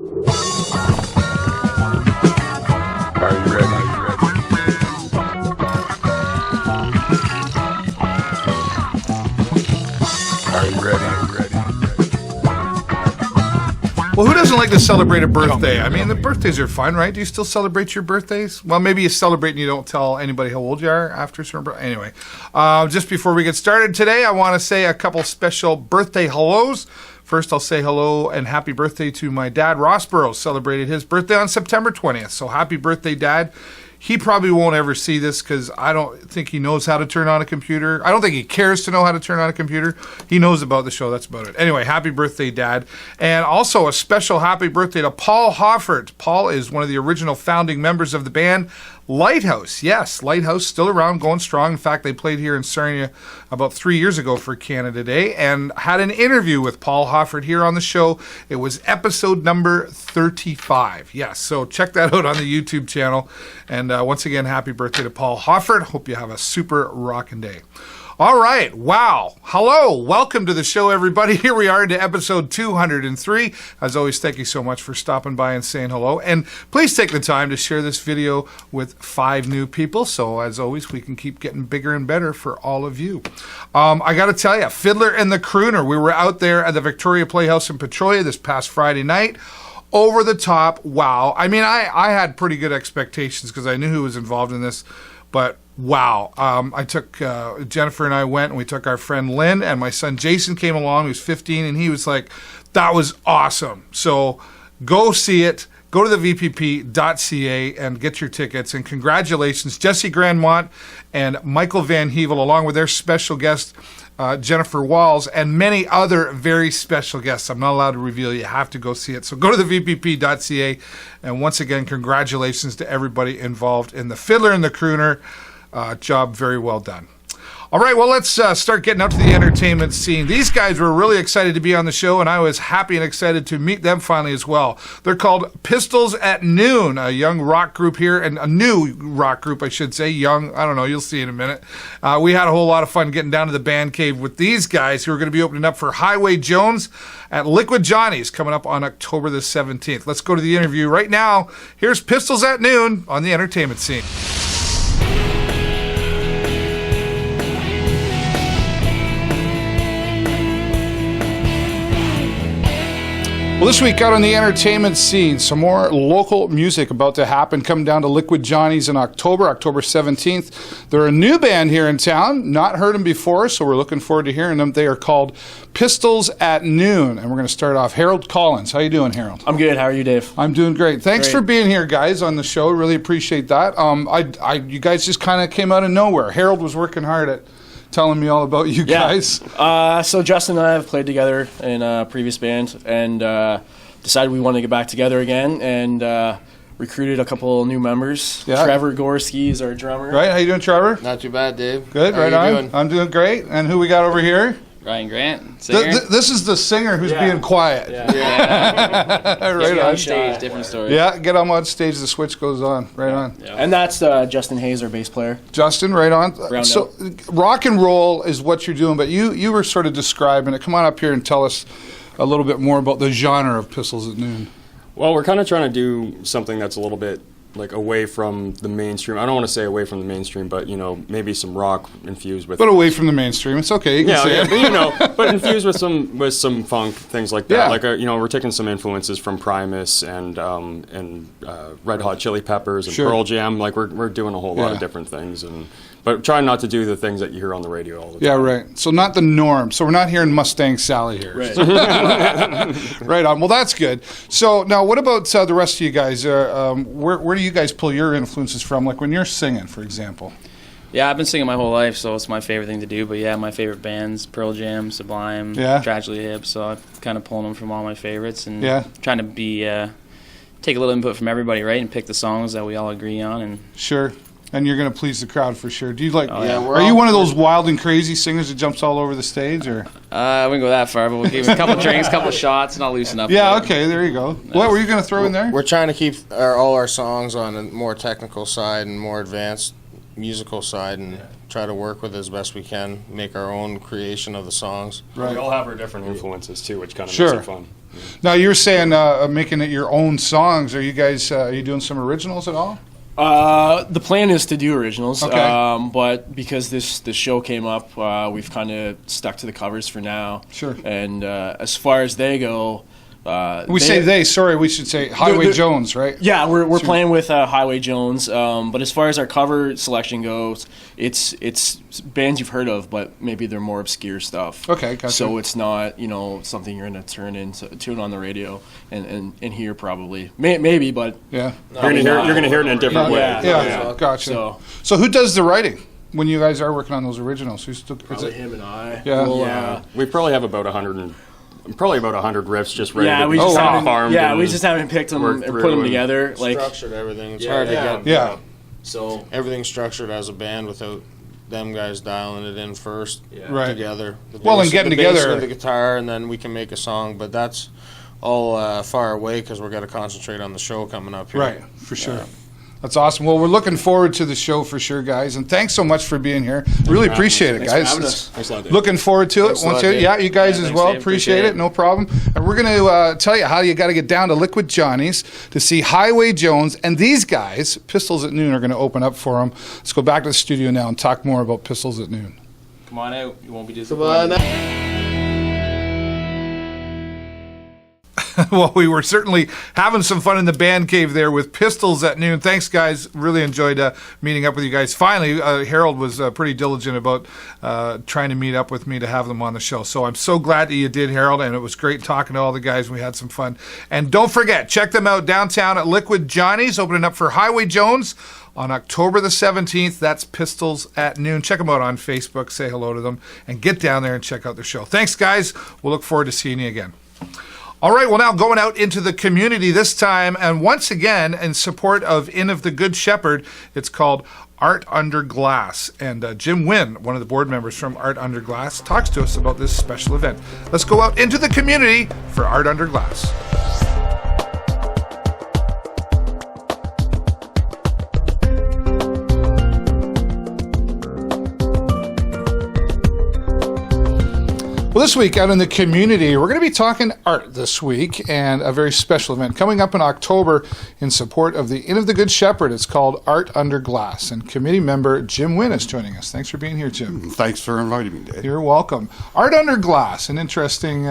Are you ready? Are you ready? Well, who doesn't like to celebrate a birthday? I mean, the birthdays are fun, right? Do you still celebrate your birthdays? Well, maybe you celebrate and you don't tell anybody how old you are after a certain birthday. Anyway, just before we get started today, I want to say a couple special birthday hellos. First, I'll say hello and happy birthday to my dad, Ross Burrows. Celebrated his birthday on September 20th. So happy birthday, Dad. He probably won't ever see this because I don't think he knows how to turn on a computer. I don't think he cares to know how to turn on a computer. He knows about the show. That's about it. Anyway, happy birthday, Dad. And also a special happy birthday to Paul Hoffert. Paul is one of the original founding members of the band Lighthouse. Yes, Lighthouse, still around, going strong. In fact, they played here in Sarnia about 3 years ago for Canada Day and had an interview with Paul Hoffert here on the show. It was episode number 35. Yes, so check that out on the YouTube channel. And once again, happy birthday to Paul Hoffert. Hope you have a super rockin' day. All right. Wow. Hello. Welcome to the show, everybody. Here we are into episode 203. As always, thank you so much for stopping by and saying hello. And please take the time to share this video with 5 new people. So as always, we can keep getting bigger and better for all of you. I got to tell you, Fiddler and the Crooner. We were out there at the Victoria Playhouse in Petrolia this past Friday night. Over the top. Wow. I mean, I had pretty good expectations because I knew who was involved in this. But wow, I took, Jennifer and I went and we took our friend Lynn and my son Jason came along, who's 15, and he was like, that was awesome. So go see it. Go to the vpp.ca and get your tickets. And congratulations, Jesse Grandmont and Michael Van Hevel, along with their special guest, Jennifer Walls, and many other very special guests. I'm not allowed to reveal. You have to go see it. So go to the vpp.ca. And once again, congratulations to everybody involved in the Fiddler and the Crooner. Job very well done. All right, well, let's start getting out to the entertainment scene. These guys were really excited to be on the show, and I was happy and excited to meet them finally as well. They're called Pistols at Noon, a young rock group here, and a new rock group, I should say. Young, I don't know, you'll see in a minute. We had a whole lot of fun getting down to the band cave with these guys who are going to be opening up for Highway Jones at Liquid Johnny's coming up on October the 17th. Let's go to the interview right now. Here's Pistols at Noon on the entertainment scene. Well, this week out on the entertainment scene, some more local music about to happen. Coming down to Liquid Johnny's in October 17th. They're a new band here in town. Not heard them before, so we're looking forward to hearing them. They are called Pistols at Noon, and we're going to start off. Harold Collins. How you doing, Harold? I'm good. How are you, Dave? I'm doing great. Thanks for being here, guys, on the show. Really appreciate that. You guys just kind of came out of nowhere. Harold was working hard at telling me all about you guys. So Justin and I have played together in a previous band and decided we wanted to get back together again and recruited a couple new members. Yeah. Trevor Gorski is our drummer. Right. How you doing, Trevor? Not too bad, Dave. Good. Right on. Doing? I'm doing great. And who we got over here? Ryan Grant, singer. This is the singer who's being quiet. Yeah. Right on stage, different story. Yeah, get on stage, the switch goes on. Right on. Yeah. And that's Justin Hayes, our bass player. Justin, right on. So rock and roll is what you're doing, but you were sort of describing it. Come on up here and tell us a little bit more about the genre of Pistols at Noon. Well, we're kind of trying to do something that's a little bit like away from the mainstream. I don't want to say away from the mainstream, but maybe some rock infused with. But away from the mainstream, it's okay. You can say it. But infused with some funk, things like that. Yeah. Like we're taking some influences from Primus and Red Hot Chili Peppers and Pearl Jam. Like we're doing a whole lot of different things but trying not to do the things that you hear on the radio all the time. Yeah, right. So not the norm. So we're not hearing Mustang Sally here. Right. Right on. Well, that's good. So now what about the rest of you guys? Where do you guys pull your influences from? Like when you're singing, for example. Yeah, I've been singing my whole life, so it's my favorite thing to do. But yeah, my favorite bands, Pearl Jam, Sublime, Tragically Hip. So I'm kind of pulling them from all my favorites and trying to take a little input from everybody, right, and pick the songs that we all agree on. And sure. And you're going to please the crowd for sure. Do you like? Oh, yeah. Are you one of those wild and crazy singers that jumps all over the stage, or? I wouldn't go that far, but we'll give a couple drinks, a couple shots, and I'll loosen up. Yeah. Okay. There you go. Nice. What were you going to throw in there? We're trying to keep all our songs on a more technical side and more advanced musical side, and try to work with it as best we can. Make our own creation of the songs. Right. We all have our different influences too, which kind of makes it fun. Now you're saying making it your own songs. Are you guys are you doing some originals at all? The plan is to do originals, okay. But because this show came up, we've kind of stuck to the covers for now. Sure. And as far as they go, we should say Highway Jones, right? Yeah, we're playing with Highway Jones. But as far as our cover selection goes, it's bands you've heard of, but maybe they're more obscure stuff. Okay, gotcha. So it's not something you're going to tune on the radio and hear probably. Maybe, but yeah, you're going to hear it in a different way. Yeah, gotcha. So who does the writing when you guys are working on those originals? Probably him and I. Yeah, we probably have about 100 riffs just ready to be farmed. Yeah, we just haven't picked them and put them together. Structured everything. It's hard to get. Yeah. So everything's structured as a band without them guys dialing it in first together. And getting together with the guitar, and then we can make a song. But that's all far away because we're got to concentrate on the show coming up here. Right, for sure. That's awesome. Well, we're looking forward to the show for sure, guys. And thanks so much for being here. Really appreciate it, guys. Thanks a lot, Dave. Looking forward to it. You guys as well. Appreciate it. No problem. And we're going to tell you how you got to get down to Liquid Johnny's to see Highway Jones. And these guys, Pistols at Noon, are going to open up for them. Let's go back to the studio now and talk more about Pistols at Noon. Come on out. You won't be disappointed. Well, we were certainly having some fun in the band cave there with Pistols at Noon. Thanks, guys. Really enjoyed meeting up with you guys. Finally, Harold was pretty diligent about trying to meet up with me to have them on the show. So I'm so glad that you did, Harold, and it was great talking to all the guys. We had some fun. And don't forget, check them out downtown at Liquid Johnny's, opening up for Highway Jones on October the 17th. That's Pistols at Noon. Check them out on Facebook. Say hello to them. And get down there and check out their show. Thanks, guys. We'll look forward to seeing you again. All right, well, now going out into the community this time, and once again in support of Inn of the Good Shepherd, it's called Art Under Glass. And Jim Wynne, one of the board members from Art Under Glass, talks to us about this special event. Let's go out into the community for Art Under Glass. Well, this week out in the community, we're going to be talking art this week and a very special event coming up in October in support of the Inn of the Good Shepherd. It's called Art Under Glass, and committee member Jim Wynne is joining us. Thanks for being here, Jim. Thanks for inviting me, Dave. You're welcome. Art Under Glass, an interesting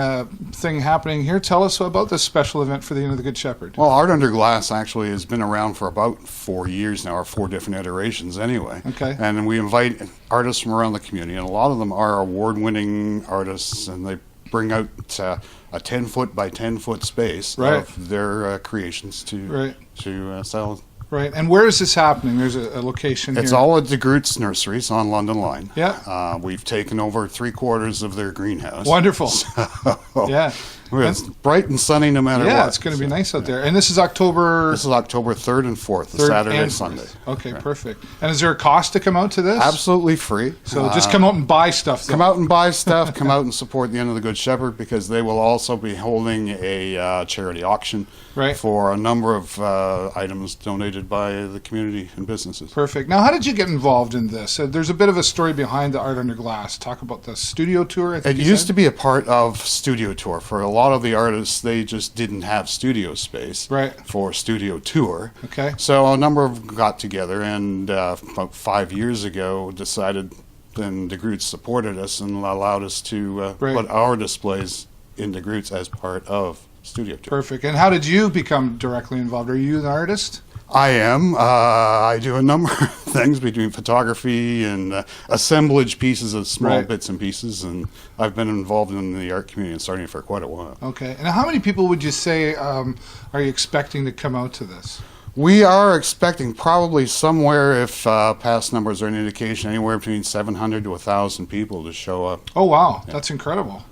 thing happening here. Tell us about this special event for the Inn of the Good Shepherd. Well, Art Under Glass actually has been around for about 4 years now, or 4 different iterations anyway. Okay. And we invite artists from around the community, and a lot of them are award-winning artists, and they bring out a 10-foot by 10-foot space of their creations to sell. Right. And where is this happening? There's a location here. It's all at DeGroote's Nurseries on London Line. Yeah. We've taken over 3/4 of their greenhouse. Wonderful. So, yeah. It's bright and sunny no matter what. Yeah, it's going to be nice out there. And this is October... This is October 3rd and 4th, Saturday and Sunday. Okay, perfect. And is there a cost to come out to this? Absolutely free. So just come out and buy stuff. Come out and buy stuff. Come out and support the Inn of the Good Shepherd, because they will also be holding a charity auction for a number of items donated by the community and businesses. Perfect. Now, how did you get involved in this? There's a bit of a story behind the Art Under Glass. Talk about the studio tour, I think it used to be a part of Studio Tour. For a lot of the artists, they just didn't have studio space for Studio Tour. Okay. So a number of them got together, and about 5 years ago decided, then DeGroote supported us and allowed us to put our displays in DeGroote's as part of Studio Tour. Perfect. And how did you become directly involved? Are you an artist? I am. I do a number of things between photography and assemblage pieces of small bits and pieces, and I've been involved in the art community in Sarnia for quite a while. Okay. And how many people would you say are you expecting to come out to this? We are expecting probably somewhere, if past numbers are an indication, anywhere between 700 to 1,000 people to show up. Oh, wow. Yeah. That's incredible.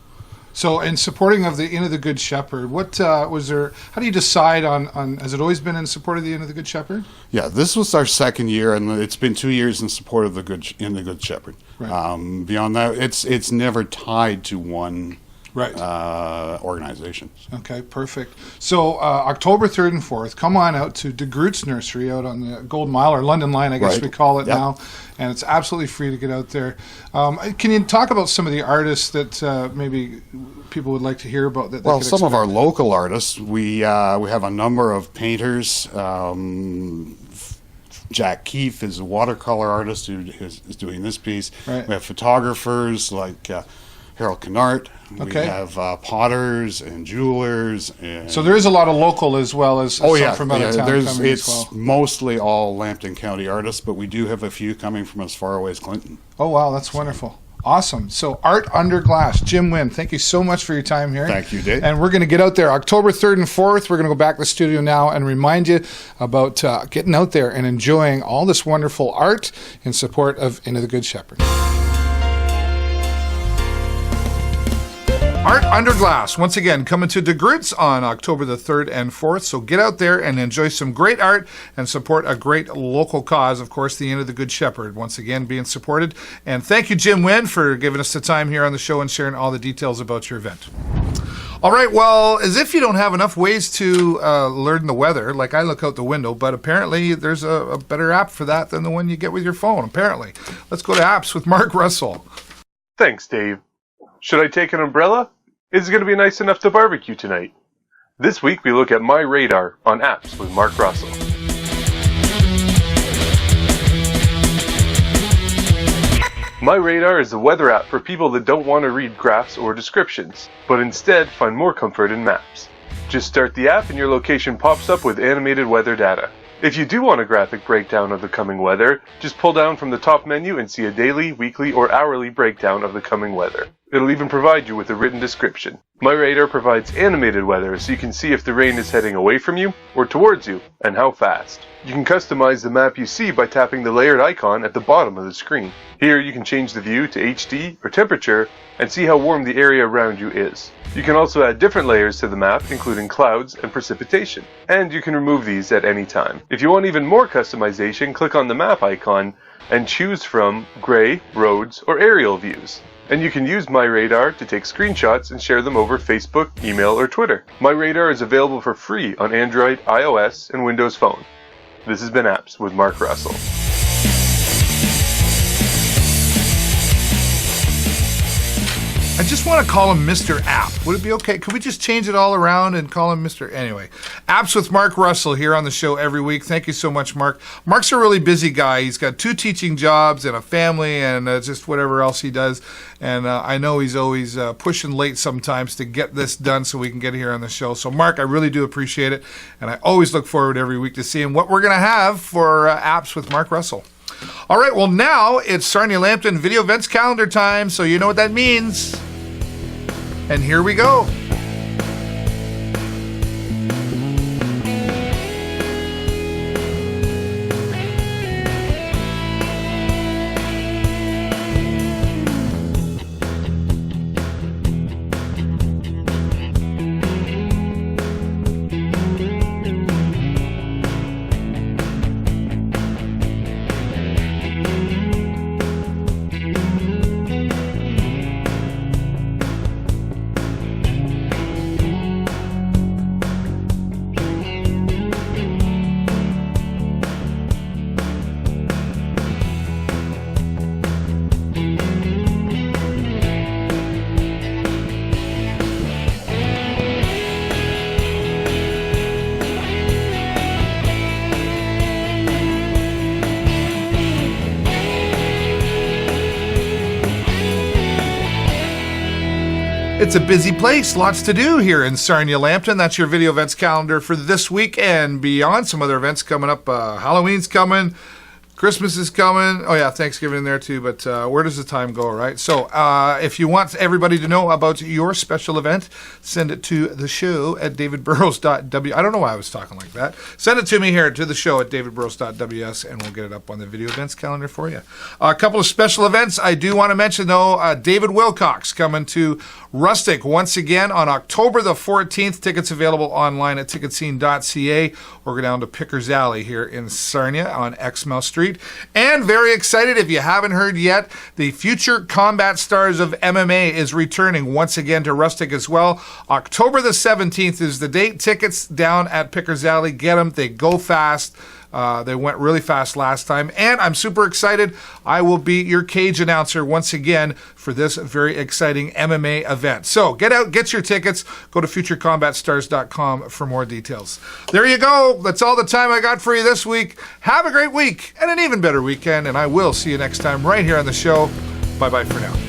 So, in supporting of the Inn of the Good Shepherd, what was there? How do you decide on? Has it always been in support of the Inn of the Good Shepherd? Yeah, this was our second year, and it's been 2 years in support of the Inn of the Good Shepherd. Right. Beyond that, it's never tied to one organizations. Okay, perfect. So October 3rd and 4th, come on out to DeGroote's Nursery out on the Golden Mile, or London Line, I guess we call it now, and it's absolutely free to get out there. Can you talk about some of the artists that maybe people would like to hear about? Well, some of our local artists, we have a number of painters. Jack Keefe is a watercolor artist who is doing this piece. Right. We have photographers like Harold Kennart. We have potters and jewelers. And so there is a lot of local as well as some from out of town coming it's as well. Mostly all Lambton County artists, but we do have a few coming from as far away as Clinton. Oh, wow, that's wonderful. Awesome. So Art Under Glass, Jim Wynne, thank you so much for your time here. Thank you, Dave. And we're going to get out there October 3rd and 4th. We're going to go back to the studio now and remind you about getting out there and enjoying all this wonderful art in support of Into the Good Shepherd. Art Under Glass, once again, coming to DeGroote's on October the 3rd and 4th. So get out there and enjoy some great art and support a great local cause, of course, the End of the Good Shepherd, once again being supported. And thank you, Jim Wynne, for giving us the time here on the show and sharing all the details about your event. All right, well, as if you don't have enough ways to learn the weather, like I look out the window, but apparently there's a better app for that than the one you get with your phone, apparently. Let's go to apps with Mark Russell. Thanks, Dave. Should I take an umbrella? Is it going to be nice enough to barbecue tonight? This week we look at My Radar on apps with Mark Russell. My Radar is a weather app for people that don't want to read graphs or descriptions, but instead find more comfort in maps. Just start the app and your location pops up with animated weather data. If you do want a graphic breakdown of the coming weather, just pull down from the top menu and see a daily, weekly, or hourly breakdown of the coming weather. It'll even provide you with a written description. My Radar provides animated weather so you can see if the rain is heading away from you or towards you, and how fast. You can customize the map you see by tapping the layered icon at the bottom of the screen. Here you can change the view to HD or temperature and see how warm the area around you is. You can also add different layers to the map, including clouds and precipitation, and you can remove these at any time. If you want even more customization, click on the map icon and choose from gray, roads, or aerial views. And you can use My Radar to take screenshots and share them over Facebook, email, or Twitter. My Radar is available for free on Android, iOS, and Windows Phone. This has been Apps with Mark Russell. I just want to call him Mr. App. Would it be okay? Could we just change it all around and call him Mr. Anyway, Apps with Mark Russell here on the show every week. Thank you so much, Mark. Mark's a really busy guy. He's got 2 teaching jobs and a family and just whatever else he does. And I know he's always pushing late sometimes to get this done so we can get here on the show. So, Mark, I really do appreciate it. And I always look forward every week to seeing what we're going to have for Apps with Mark Russell. All right, well, now it's Sarnia-Lambton Video Events Calendar time, so you know what that means. And here we go. It's a busy place, lots to do here in Sarnia-Lambton. That's your video events calendar for this week and beyond. Some other events coming up. Halloween's coming. Christmas is coming. Oh, yeah, Thanksgiving in there too. But where does the time go, right? So if you want everybody to know about your special event, send it to the show at davidburrows.w. I don't know why I was talking like that. Send it to me here to the show at davidburrows.ws, and we'll get it up on the video events calendar for you. A couple of special events I do want to mention, though. David Wilcox coming to Rustic once again on October the 14th. Tickets available online at ticketscene.ca or go down to Pickers Alley here in Sarnia on Exmouth Street. treat. And very excited, if you haven't heard yet, the future combat stars of MMA is returning once again to Rustic as well. October the 17th is the date. Tickets down at Pickers Alley. Get them. They go fast. They went really fast last time. And I'm super excited. I will be your cage announcer once again for this very exciting MMA event. So get out, get your tickets. Go to futurecombatstars.com for more details. There you go. That's all the time I got for you this week. Have a great week and an even better weekend. And I will see you next time right here on the show. Bye-bye for now.